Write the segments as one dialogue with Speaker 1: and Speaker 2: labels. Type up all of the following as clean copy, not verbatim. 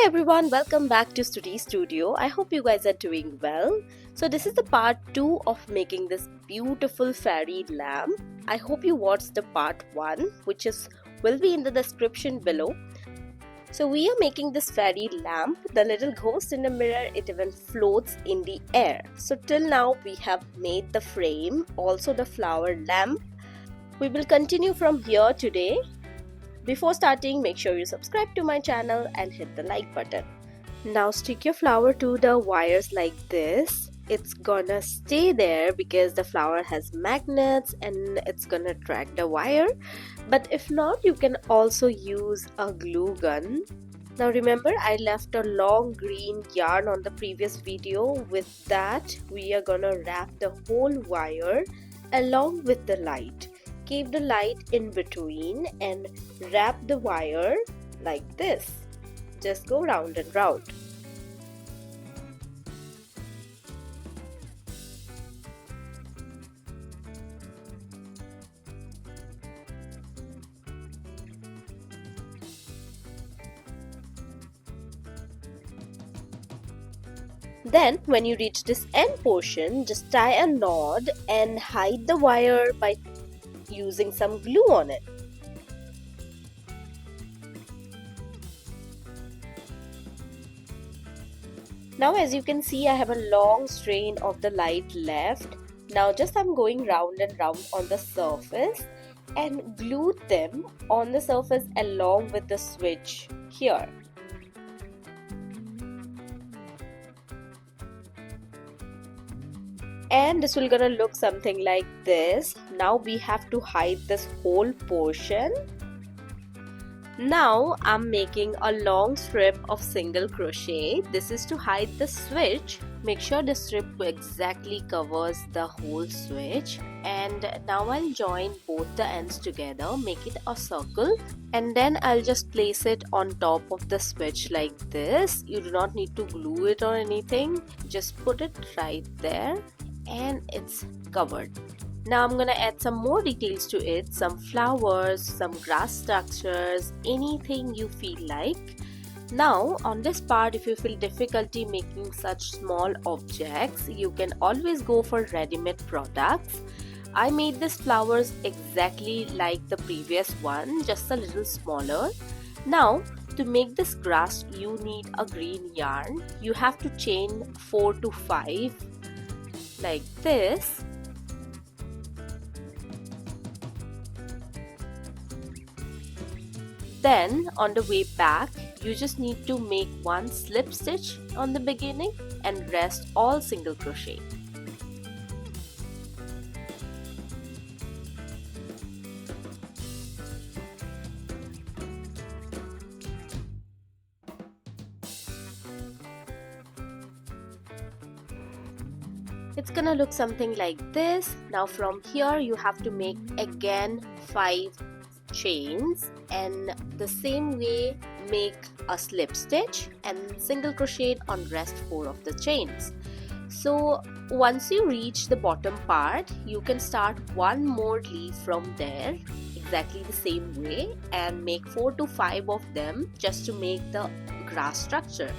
Speaker 1: Hi everyone, welcome back to Study Studio. I hope you guys are doing well. So this is the part 2 of making this beautiful fairy lamp. I hope you watched the part 1, which will be in the description below. So we are making this fairy lamp. The little ghost in the mirror, it even floats in the air. So till now we have made the frame, also the flower lamp. We will continue from here today. Before starting, make sure you subscribe to my channel and hit the like button. Now stick your flower to the wires like this. It's gonna stay there because the flower has magnets and it's gonna drag the wire. But if not, you can also use a glue gun. Now remember, I left a long green yarn on the previous video. With that, we are gonna wrap the whole wire along with the light. Keep the light in between and wrap the wire like this. Just go round and round. Then when you reach this end portion, just tie a knot and hide the wire by using some glue on it. Now as you can see, I have a long strain of the light left. Now just I'm going round and round on the surface and glue them on the surface along with the switch here. And this will gonna look something like this. Now we have to hide this whole portion. Now I'm making a long strip of single crochet. This is to hide the switch. Make sure the strip exactly covers the whole switch. And now I'll join both the ends together, make it a circle, and then I'll just place it on top of the switch like this. You do not need to glue it or anything. Just put it right there. And it's covered. Now I'm gonna add some more details to it, some flowers, some grass structures, anything you feel like. Now on this part, if you feel difficulty making such small objects, you can always go for ready-made products. I made these flowers exactly like the previous one, just a little smaller. Now to make this grass, you need a green yarn. You have to chain 4 to 5 like this. Then on the way back, you just need to make one slip stitch on the beginning and rest all single crochet. It's gonna look something like this. Now from here you have to make again 5 chains, and the same way make a slip stitch and single crochet on rest 4 of the chains. So once you reach the bottom part, you can start one more leaf from there exactly the same way and make 4 to 5 of them just to make the grass structure.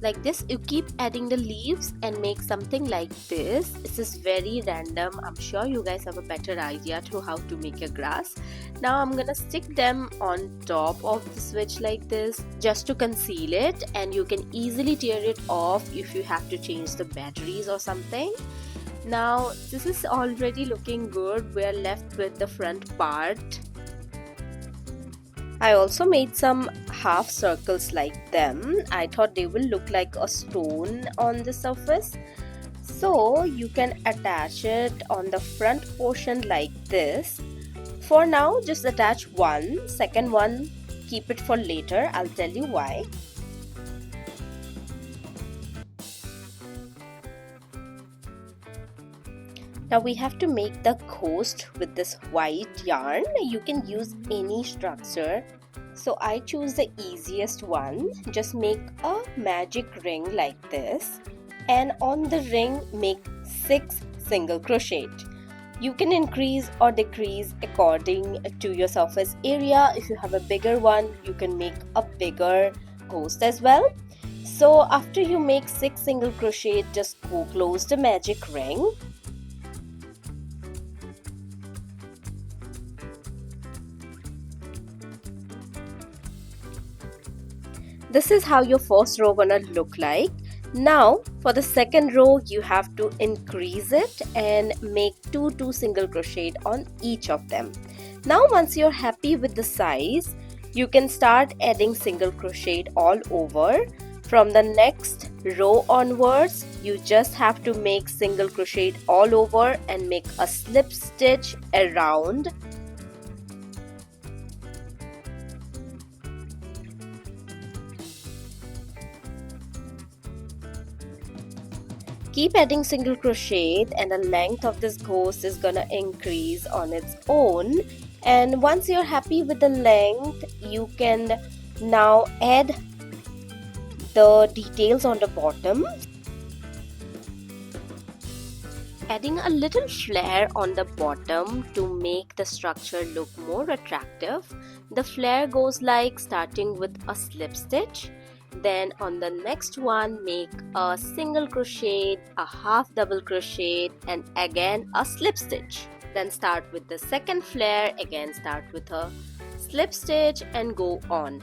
Speaker 1: Like this, you keep adding the leaves and make something like this. This is very random. I'm sure you guys have a better idea to how to make a grass. Now I'm gonna stick them on top of the switch like this just to conceal it, and you can easily tear it off if you have to change the batteries or something. Now this is already looking good. We're left with the front part. I also made some half circles like them. I thought they will look like a stone on the surface. So you can attach it on the front portion like this. For now, just attach one. Second one, keep it for later. I'll tell you why. Now we have to make the ghost with this white yarn. You can use any structure. So I choose the easiest one. Just make a magic ring like this, and on the ring make 6 single crochet. You can increase or decrease according to your surface area. If you have a bigger one, you can make a bigger ghost as well. So after you make 6 single crochet, just go close the magic ring. This is how your first row gonna look like. Now for the second row, you have to increase it and make 2 single crochet on each of them. Now once you're happy with the size, you can start adding single crochet all over. From the next row onwards, you just have to make single crochet all over and make a slip stitch around. Keep adding single crochet and the length of this ghost is gonna increase on its own. And once you're happy with the length, you can now add the details on the bottom. Adding a little flare on the bottom to make the structure look more attractive. The flare goes like starting with a slip stitch. Then on the next one, make a single crochet, a half double crochet, and again a slip stitch. Then start with the second flare, again start with a slip stitch and go on.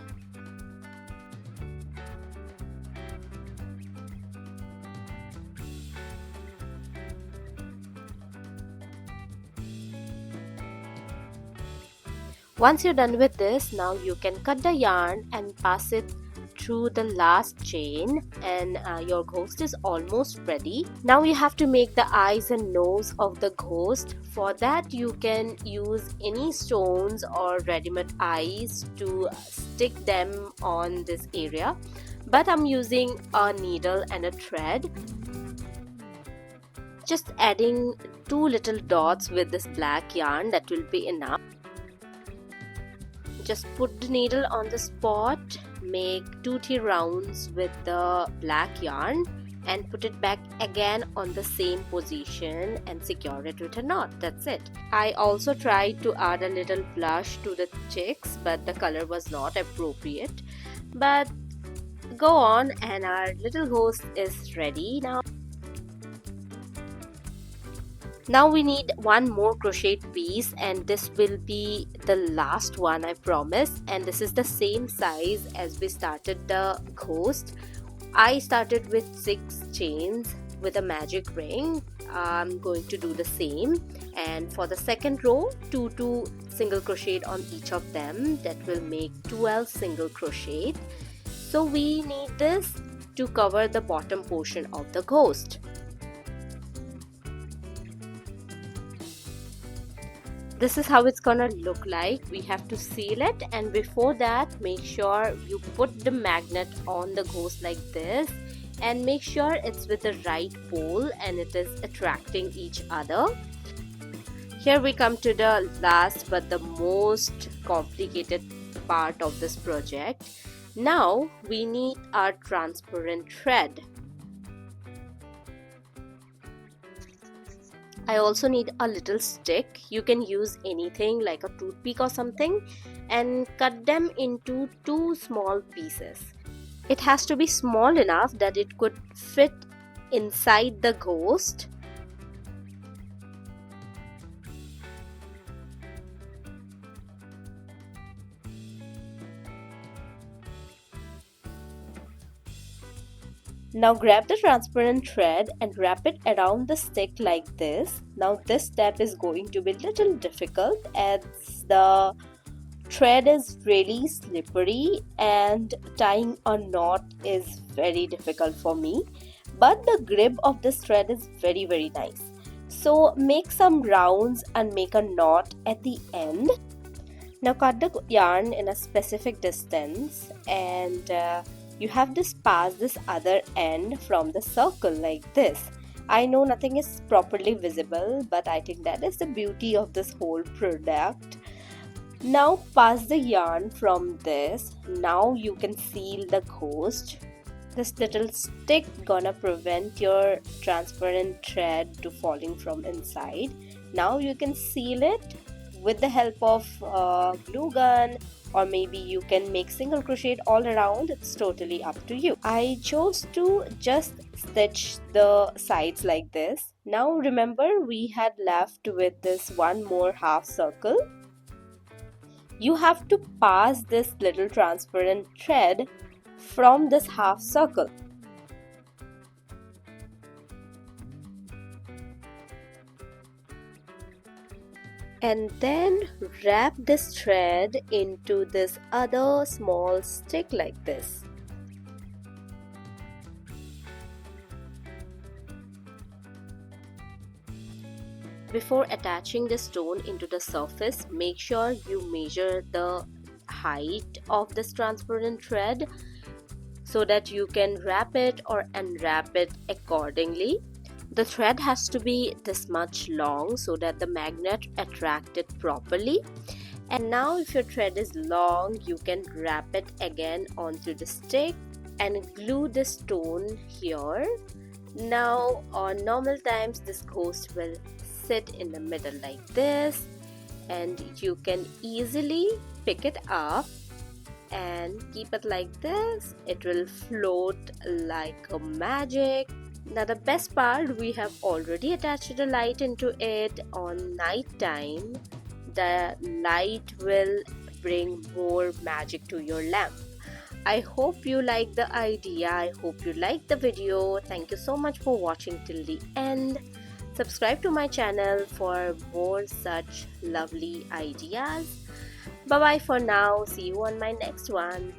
Speaker 1: Once you're done with this, now you can cut the yarn and pass it through the last chain, and your ghost is almost ready. Now you have to make the eyes and nose of the ghost. For that, you can use any stones or ready-made eyes to stick them on this area, but I'm using a needle and a thread. Just adding 2 little dots with this black yarn, that will be enough. Just put the needle on the spot, make 2-3 rounds with the black yarn and put it back again on the same position and secure it with a knot. That's it. I also tried to add a little blush to the chicks, but the color was not appropriate. But go on, and our little ghost is ready now. Now we need one more crochet piece, and this will be the last one, I promise. And this is the same size as we started the ghost. I started with 6 chains with a magic ring. I'm going to do the same. And for the second row, 2 single crochet on each of them. That will make 12 single crochet. So we need this to cover the bottom portion of the ghost. This is how it's gonna look like. We have to seal it, and before that, make sure you put the magnet on the ghost like this, and make sure it's with the right pole and it is attracting each other. Here we come to the last but the most complicated part of this project. Now we need our transparent thread. I also need a little stick. You can use anything like a toothpick or something, and cut them into 2 small pieces. It has to be small enough that it could fit inside the ghost. Now grab the transparent thread and wrap it around the stick like this. Now this step is going to be a little difficult as the thread is really slippery and tying a knot is very difficult for me. But the grip of this thread is very nice. So make some rounds and make a knot at the end. Now cut the yarn in a specific distance, and you have to pass this other end from the circle like this. I know nothing is properly visible, but I think that is the beauty of this whole product. Now pass the yarn from this. Now you can seal the ghost. This little stick gonna prevent your transparent thread to falling from inside. Now you can seal it with the help of glue gun, or maybe you can make single crochet all around. It's totally up to you. I chose to just stitch the sides like this. Now remember, we had left with this one more half circle. You have to pass this little transparent thread from this half circle. And then wrap this thread into this other small stick like this. Before attaching the stone into the surface, make sure you measure the height of this transparent thread so that you can wrap it or unwrap it accordingly. The thread has to be this much long so that the magnet attracts it properly. And now if your thread is long, you can wrap it again onto the stick and glue the stone here. Now on normal times, this ghost will sit in the middle like this, and you can easily pick it up and keep it like this. It will float like a magic. Now the best part, we have already attached a light into it. On night time, the light will bring more magic to your lamp. I hope you like the idea. I hope you like the video. Thank you so much for watching till the end. Subscribe to my channel for more such lovely ideas. Bye bye for now. See you on my next one.